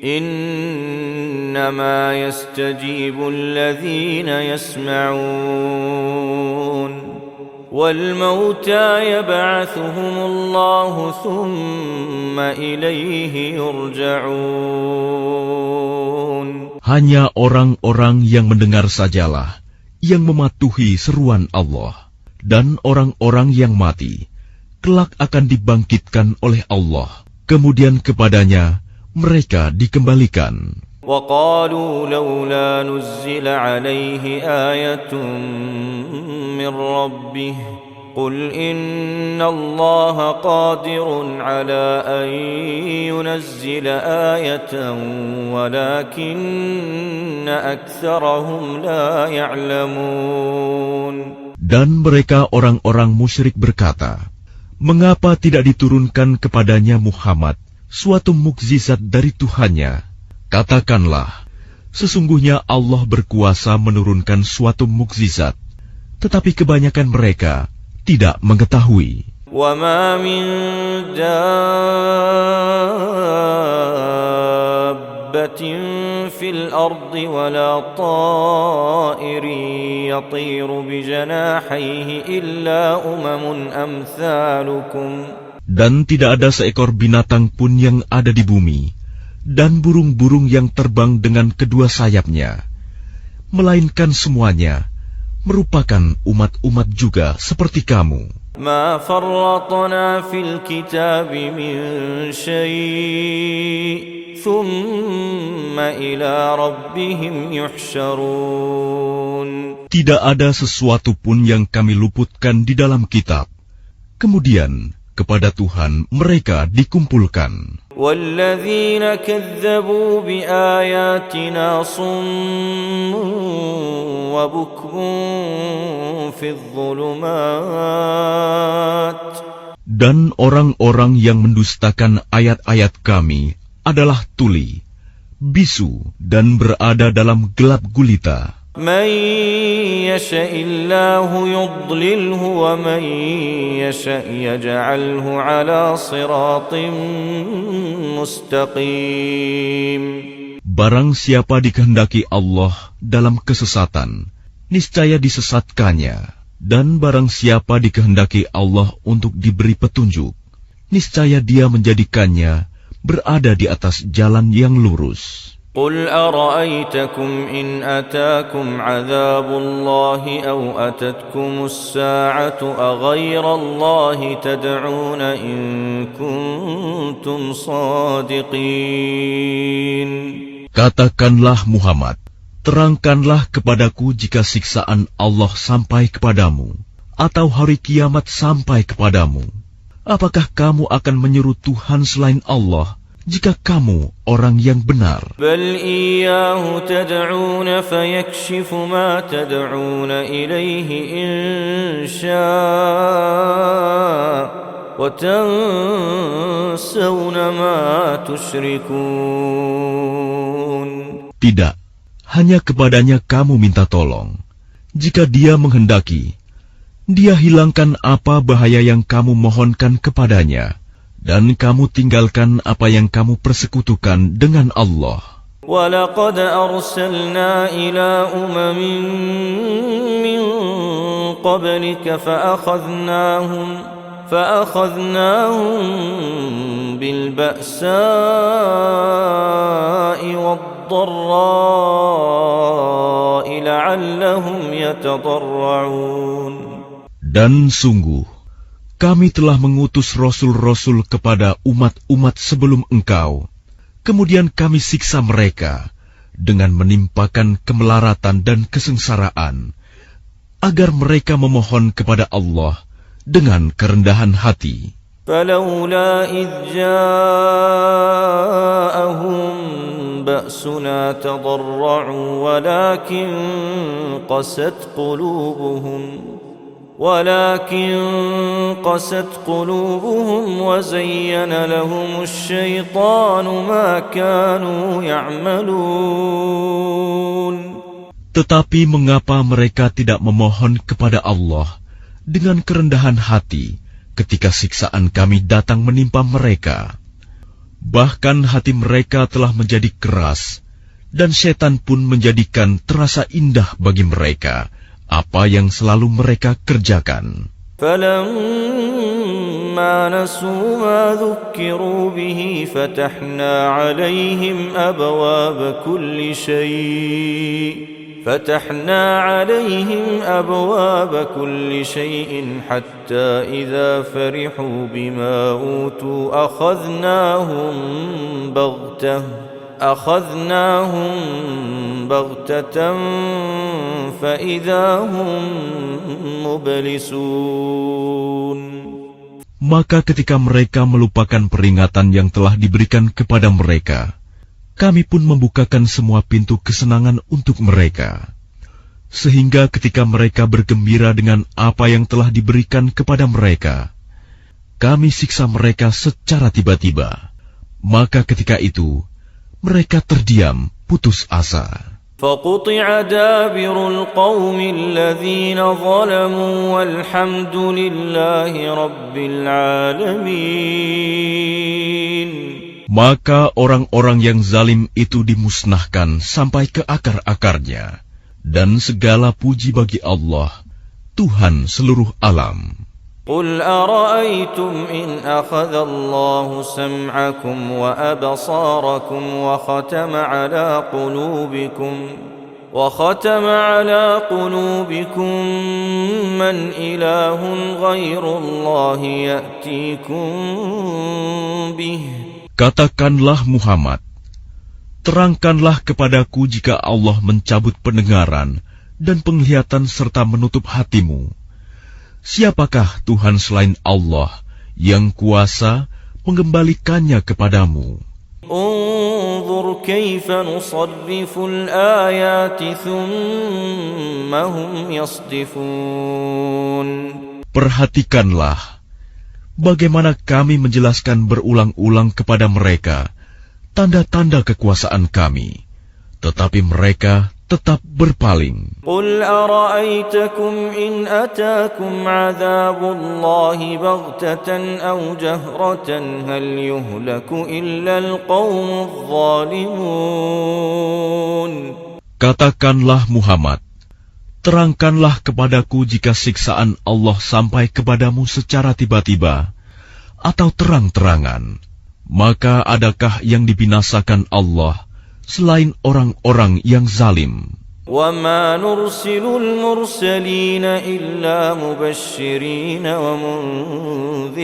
إنما يستجيب الذين يسمعون والموتى يبعثهم الله ثم إليه يرجعون. Hanya orang-orang yang mendengar sajalah yang mematuhi seruan Allah, dan orang-orang yang mati kelak akan dibangkitkan oleh Allah, kemudian kepadanya mereka dikembalikan. وَقَالُوا لَوْلَا نُزِّلَ عَلَيْهِ آيَةٌ مِّن رَّبِّهِ قُلْ إِنَّ اللَّهَ قَادِرٌ عَلَىٰ أَن يُنَزِّلَ آيَةً وَلَٰكِنَّ أَكْثَرَهُمْ لَا يَعْلَمُونَ. Dan mereka orang-orang musyrik berkata, mengapa tidak diturunkan kepadanya Muhammad suatu mukjizat dari Tuhannya? Katakanlah, sesungguhnya Allah berkuasa menurunkan suatu mukjizat, tetapi kebanyakan mereka tidak mengetahui. وَمَا مِن دَابَّةٍ فِي الْأَرْضِ وَلَا طَائِرٍ يَطِيرُ بِجَنَاحَيْهِ إِلَّا أَمْثَالُكُمْ. Dan tidak ada seekor binatang pun yang ada di bumi, dan burung-burung yang terbang dengan kedua sayapnya, melainkan semuanya merupakan umat-umat juga seperti kamu. ما فرطنا في الكتاب من شيء ثم إلى ربهم يحشرون. Tidak ada sesuatu pun yang kami luputkan di dalam kitab. Kemudian kepada Tuhan mereka dikumpulkan. وَالَّذِينَ كَذَّبُوا بِآيَاتِنَا صُمٌّ وَبُكْمٌ فِي الظُّلُمَاتِ. Dan orang-orang yang mendustakan ayat-ayat kami adalah tuli, bisu, dan berada dalam gelap gulita. مَن يَشَإِ اللَّهُ يُضْلِلْهُ وَمَن يَشَأْ يَجْعَلْهُ عَلَى صِرَاطٍ مُسْتَقِيمٍ. Barang siapa dikehendaki Allah dalam kesesatan, niscaya disesatkannya. Dan barang siapa dikehendaki Allah untuk diberi petunjuk, niscaya Dia menjadikannya berada di atas jalan yang lurus. قُلْ أَرَأَيْتَكُمْ إِنْ أَتَاكُمْ عَذَابُ اللَّهِ أَوْ أَتَتْكُمُ السَّاعَةُ أَغَيْرَ اللَّهِ تَدْعُونَ إِن كُنتُمْ صَادِقِينَ. Katakanlah Muhammad, terangkanlah kepadaku jika siksaan Allah sampai kepadamu, atau hari kiamat sampai kepadamu. Apakah kamu akan menyeru Tuhan selain Allah, jika kamu orang yang benar? بَلْ إِيَّاهُ تَدْعُونَ فَيَكْشِفُ مَا تَدْعُونَ إِلَيْهِ إِن شَاءَ وَتَنسَوْنَ مَا تُشْرِكُونَ. Tidak, hanya kepadanya kamu minta tolong. Jika Dia menghendaki, Dia hilangkan apa bahaya yang kamu mohonkan kepadanya, dan kamu tinggalkan apa yang kamu persekutukan dengan Allah. وَلَقَدْ أَرْسَلْنَا إِلَىٰ أُمَمٍ مِّن قَبْلِكَ فَأَخَذْنَاهُم بِالْبَأْسَاءِ وَالضَّرَّاءِ لَعَلَّهُمْ يَتَضَرَّعُونَ. Dan sungguh, kami telah mengutus rasul-rasul kepada umat-umat sebelum engkau. Kemudian kami siksa mereka dengan menimpakan kemelaratan dan kesengsaraan, agar mereka memohon kepada Allah dengan kerendahan hati. فَلَوْلَا إِذْ جَاءَهُم بَأْسُنَا تَضَرَّعُوا ولكن قست قلوبهم وزين لهم الشيطان ما كانوا يعملون. Tetapi mengapa mereka tidak memohon kepada Allah dengan kerendahan hati ketika siksaan kami datang menimpa mereka? Bahkan hati mereka telah menjadi keras, dan setan pun menjadikan terasa indah bagi mereka apa yang selalu mereka kerjakan. فَلَمَّا نَسُوا مَا ذُكِّرُوا بِهِ فَتَحْنَا عَلَيْهِمْ أَبْوَابَ كُلِّ شَيْءٍ حَتَّى إِذَا فَرِحُوا بِمَا أُوتُوا أَخَذْنَاهُمْ بَغْتَةً فَإِذَا هُمْ مُبْلِسُونَ. Maka ketika mereka melupakan peringatan yang telah diberikan kepada mereka, kami pun membukakan semua pintu kesenangan untuk mereka. Sehingga ketika mereka bergembira dengan apa yang telah diberikan kepada mereka, kami siksa mereka secara tiba-tiba. Maka ketika itu, mereka terdiam, putus asa. فَقُطِعَ دَابِرُ الْقَوْمِ الَّذِينَ ظَلَمُوا وَالْحَمْدُ لِلَّهِ رَبِّ الْعَالَمِينَ. Maka orang-orang yang zalim itu dimusnahkan sampai ke akar-akarnya, dan segala puji bagi Allah, Tuhan seluruh alam. قُلْ أَرَأَيْتُمْ إِنْ أَخَذَ اللَّهُ سَمْعَكُمْ وَأَبْصَارَكُمْ وَخَتَمَ عَلَى قُلُوبِكُمْ مَنْ إِلَٰهٌ غَيْرُ اللَّهِ يَأْتِيكُمْ بِهِ. Katakanlah Muhammad, terangkanlah kepadaku jika Allah mencabut pendengaran dan penglihatan serta menutup hatimu. Siapakah Tuhan selain Allah yang kuasa mengembalikannya kepadamu? انظُرْ كَيْفَ نُصَرِّفُ الْآيَاتِ ثُمَّ هُمْ يَصْدِفُونَ. Perhatikanlah bagaimana kami menjelaskan berulang-ulang kepada mereka tanda-tanda kekuasaan kami, tetapi mereka tetap berpaling. قُلْ أَرَأَيْتَكُمْ إِنْ أَتَاكُمْ عَذَابُ اللَّهِ بَغْتَةً أَوْ جَهْرَةً هَلْ يُهْلَكُ إِلَّا الْقَوْمُ الظَّالِمُونَ. Katakanlah Muhammad, terangkanlah kepadaku jika siksaan Allah sampai kepadamu secara tiba-tiba atau terang-terangan. Maka adakah yang dibinasakan Allah selain orang-orang yang zalim? وَمَا نُرْسِلُ الْمُرْسَلِينَ إِلَّا مُبَشِّرِينَ وَمُنذِرِينَ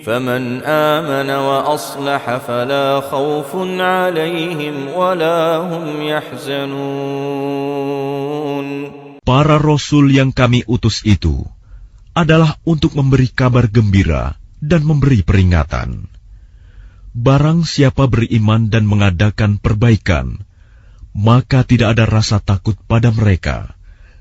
فَمَنْ آمَنَ وَأَصْلَحَ فَلَا خَوْفٌ عَلَيْهِمْ وَلَا هُمْ يَحْزَنُونَ. Para rasul yang kami utus itu adalah untuk memberi kabar gembira dan memberi peringatan. Barang siapa beriman dan mengadakan perbaikan, maka tidak ada rasa takut pada mereka,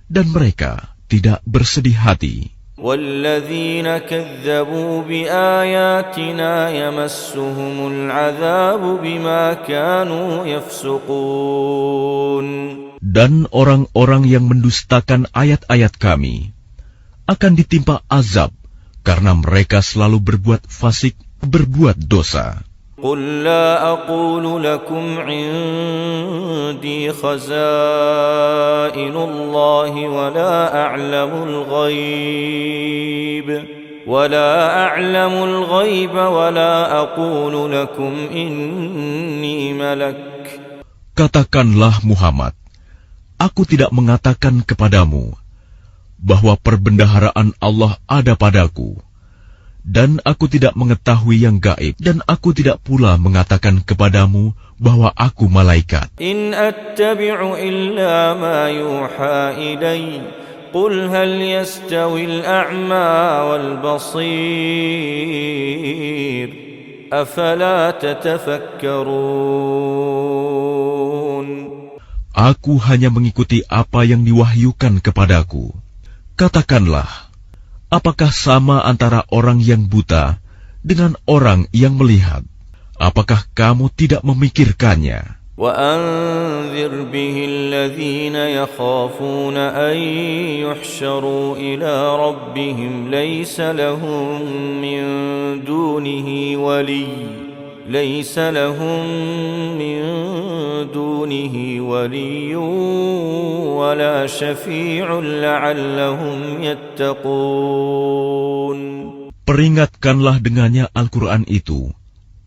dan mereka tidak bersedih hati. وَالَّذِينَ كَذَّبُوا بِآيَاتِنَا يَمَسُّهُمُ الْعَذَابُ بِمَا كَانُوا يَفْسُقُونَ. Dan orang-orang yang mendustakan ayat-ayat kami akan ditimpa azab karena mereka selalu berbuat fasik, berbuat dosa. قُلْ لَا أَقُولُ لَكُمْ عِندِي خَزَائِنُ اللَّهِ وَلَا أَعْلَمُ الْغَيْبَ وَلَا أَقُولُ لَكُمْ إِنِّي مَلَكٌ. Katakanlah Muhammad, aku tidak mengatakan kepadamu bahwa perbendaharaan Allah ada padaku, dan aku tidak mengetahui yang gaib, dan aku tidak pula mengatakan kepadamu bahwa aku malaikat. إِنْ أَتَّبِعُ إِلَّا مَا يُوحَى إِلَيَّ قُلْ هَلْ يَسْتَوِي الْأَعْمَى وَالْبَصِيرُ أَفَلَا تَتَفَكَّرُونَ. Aku hanya mengikuti apa yang diwahyukan kepadaku. Katakanlah, apakah sama antara orang yang buta dengan orang yang melihat? Apakah kamu tidak memikirkannya? وأنذر به الذين يخافون أن يحشروا إلى ربهم ليس لهم من دونه ولي ولا شفيع لعلهم يتقون. Peringatkanlah dengannya Al-Quran itu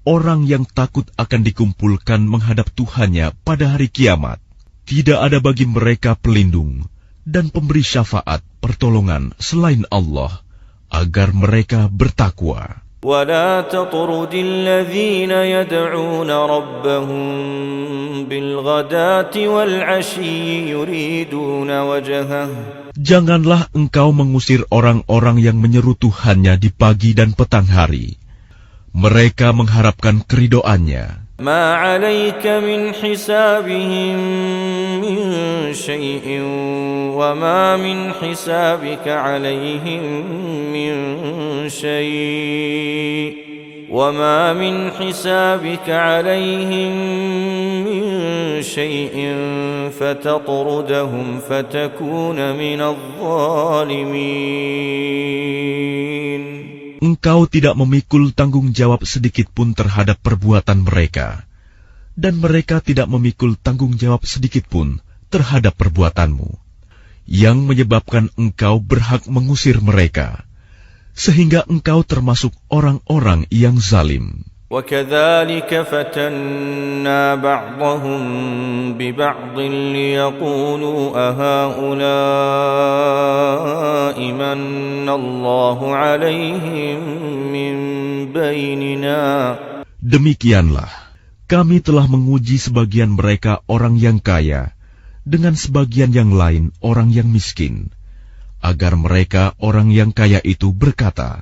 orang yang takut akan dikumpulkan menghadap Tuhannya pada hari kiamat. Tidak ada bagi mereka pelindung dan pemberi syafaat pertolongan selain Allah, agar mereka bertakwa. ولا تطرد الذين يدعون ربهم بالغداة والعشي يريدون وجهه. Janganlah engkau mengusir orang-orang yang menyeru Tuhannya di pagi dan petang hari. Mereka mengharapkan keridhoannya. ما عليك من حسابهم من شيء وما من حسابك عليهم من شيء وما من حسابك عليهم من شيء فتطردهم فتكون من الظالمين. Engkau tidak memikul tanggung jawab sedikit pun terhadap perbuatan mereka, dan mereka tidak memikul tanggung jawab sedikit pun terhadap perbuatanmu, yang menyebabkan engkau berhak mengusir mereka, sehingga engkau termasuk orang-orang yang zalim. وَكَذَلِكَ فَتَنَّا بَعْضَهُمْ بِبَعْضٍ لِيَقُولُوا أَهَؤُلَاءِ مَنَّ اللَّهُ عَلَيْهِمْ مِنْ بَيْنِنَا. Demikianlah, kami telah menguji sebagian mereka orang yang kaya, dengan sebagian yang lain orang yang miskin, agar mereka orang yang kaya itu berkata,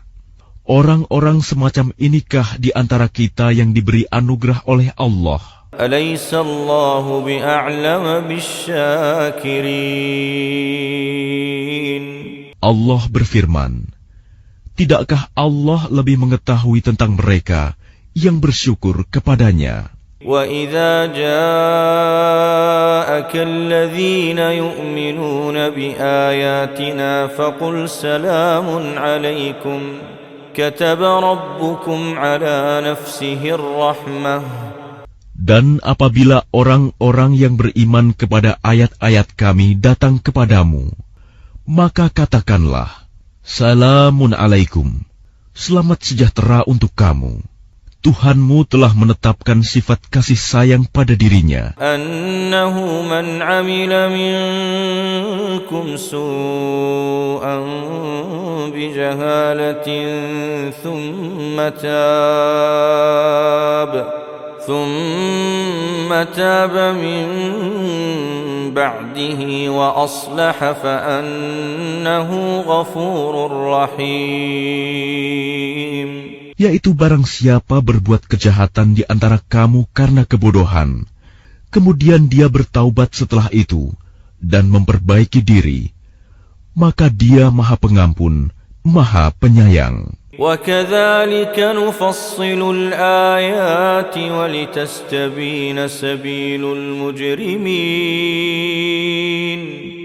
orang-orang semacam inikah di antara kita yang diberi anugerah oleh Allah? Alaysa Allahu bi'a'lama bisyakirin. Allah berfirman, tidakkah Allah lebih mengetahui tentang mereka yang bersyukur kepadanya? وَإِذَا جَاءَكَ الَّذِينَ يُؤْمِنُونَ بِآيَاتِنَا فَقُلْ سَلَامٌ عَلَيْكُمْ كَتَبَ رَبُّكُمْ عَلَى نَفْسِهِ الرَّحْمَةِ. Dan apabila orang-orang yang beriman kepada ayat-ayat kami datang kepadamu, maka katakanlah, Salamun alaikum, selamat sejahtera untuk kamu. Tuhanmu telah menetapkan sifat kasih sayang pada dirinya. Annahu man 'amila minkum su'an bijahalatin thumma taba min ba'dihi wa aslaha fa annahu ghafurur rahim. Yaitu barang siapa berbuat kejahatan di antara kamu karena kebodohan, kemudian dia bertaubat setelah itu dan memperbaiki diri, maka dia Maha Pengampun, Maha Penyayang. وَكَذَلِكَ نُفَصِّلُ الْآيَاتِ وَلِتَسْتَبِينَ سَبِيلُ الْمُجْرِمِينَ.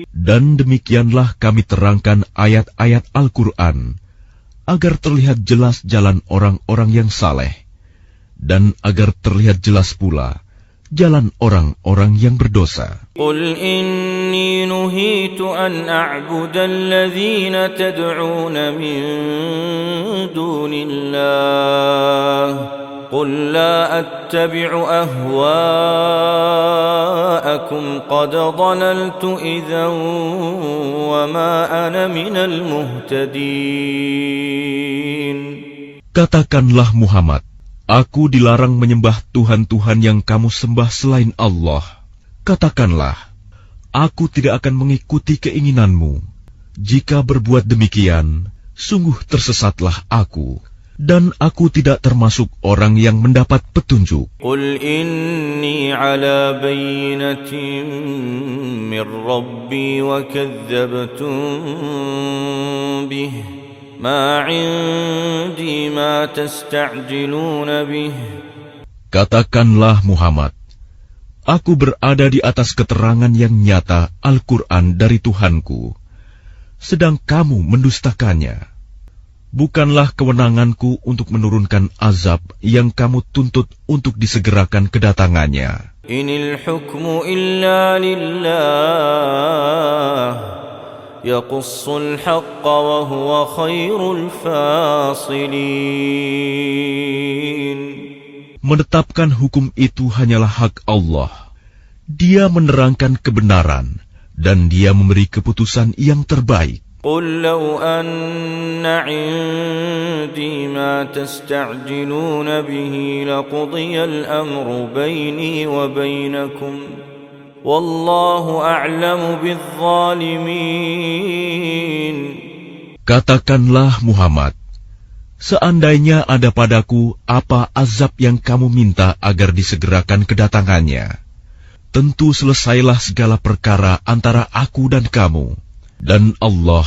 Dan demikianlah kami terangkan ayat-ayat Al-Quran, agar terlihat jelas jalan orang-orang yang saleh, dan agar terlihat jelas pula jalan orang-orang yang berdosa. Qul inni nuhitu an a'buda alladhina tad'una min dunillah. Qul la attabi'u ahwa'akum qad dhalaltu idhan wa ma ana minal muhtadin. Katakanlah Muhammad, aku dilarang menyembah Tuhan-Tuhan yang kamu sembah selain Allah. Katakanlah, aku tidak akan mengikuti keinginanmu. Jika berbuat demikian, sungguh tersesatlah aku. Dan aku tidak termasuk orang yang mendapat petunjuk. Qul inni ala bayyinatin min Rabbi wa kadzdzabtum bih ma 'indi ma tasta'jiluna bih. Katakanlah Muhammad, Aku berada di atas keterangan yang nyata Al-Quran dari Tuhanku, sedang kamu mendustakannya. Bukanlah kewenanganku untuk menurunkan azab yang kamu tuntut untuk disegerakan kedatangannya. Inil hukmu illa lillah, yaqussul haqqa wa huwa khairul fasilin. Menetapkan hukum itu hanyalah hak Allah. Dia menerangkan kebenaran, dan Dia memberi keputusan yang terbaik. قل لو أن عندي ما تستعجلون به لقضي الأمر بيني وبينكم والله أعلم بالظالمين. Katakanlah Muhammad, seandainya ada padaku apa azab yang kamu minta agar disegerakan kedatangannya, tentu selesailah segala perkara antara aku dan kamu. Dan Allah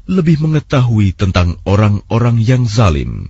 lebih mengetahui tentang orang-orang yang zalim.